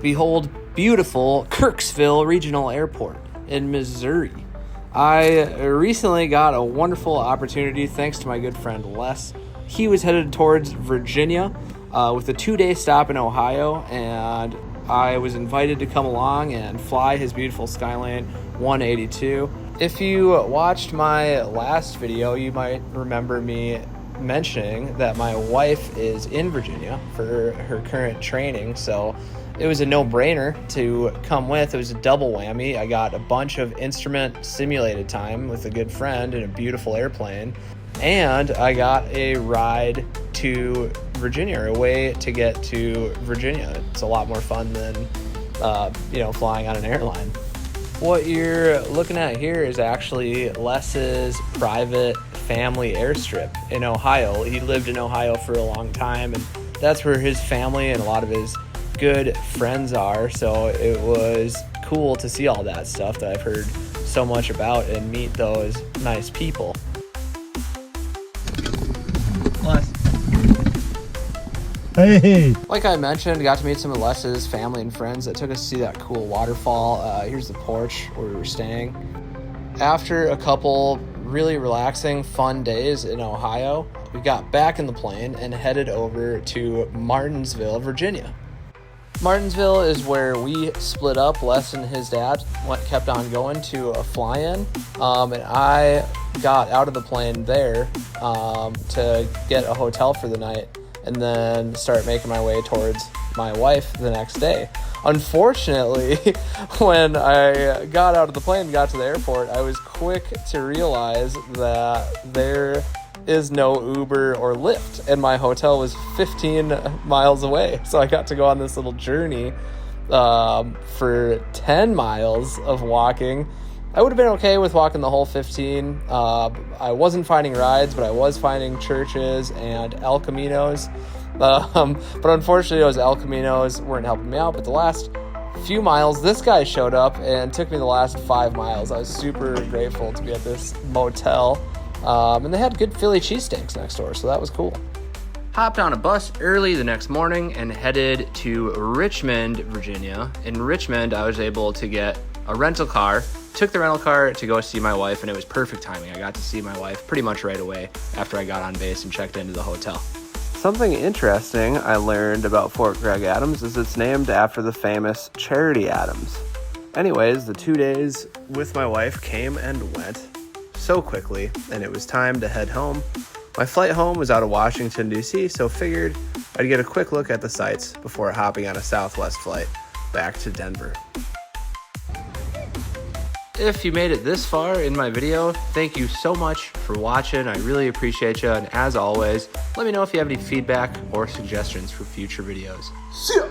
Behold, beautiful Kirksville Regional Airport in Missouri. I recently got a wonderful opportunity thanks to my good friend Les. He was headed towards Virginia with a 2-day stop in Ohio, and I was invited to come along and fly his beautiful Skylane 182. If you watched my last video, you might remember me mentioning that my wife is in Virginia for her current training, so it was a no-brainer to come with. It was a double whammy. I got a bunch of instrument simulated time with a good friend in a beautiful airplane, and I got a ride to Virginia, or a way to get to Virginia. It's a lot more fun than flying on an airline. What you're looking at here is actually Les's private family airstrip in Ohio. He lived in Ohio for a long time, and that's where his family and a lot of his good friends are. So it was cool to see all that stuff that I've heard so much about and meet those nice people. Les. Hey! Like I mentioned, got to meet some of Les's family and friends that took us to see that cool waterfall. Here's the porch where we were staying. After a couple really relaxing, fun days in Ohio, we got back in the plane and headed over to Martinsville, Virginia. Martinsville is where we split up. Les and his dad kept on going to a fly-in, and I got out of the plane there to get a hotel for the night and then start making my way towards my wife the next day. Unfortunately, when I got out of the plane and got to the airport, I was quick to realize that there is no Uber or Lyft, and my hotel was 15 miles away. So I got to go on this little journey for 10 miles of walking. I would have been okay with walking the whole 15. I wasn't finding rides, but I was finding churches and El Caminos. But unfortunately, those El Caminos weren't helping me out. But the last few miles, this guy showed up and took me the last 5 miles. I was super grateful to be at this motel. And they had good Philly cheesesteaks next door, so that was cool. Hopped on a bus early the next morning and headed to Richmond, Virginia. In Richmond, I was able to get a rental car. Took the rental car to go see my wife, and it was perfect timing. I got to see my wife pretty much right away after I got on base and checked into the hotel. Something interesting I learned about Fort Gregg Adams is it's named after the famous Charity Adams. Anyways, the 2 days with my wife came and went so quickly, and it was time to head home. My flight home was out of Washington, D.C., so figured I'd get a quick look at the sights before hopping on a Southwest flight back to Denver. If you made it this far in my video, thank you so much for watching. I really appreciate you, and as always, let me know if you have any feedback or suggestions for future videos. See ya!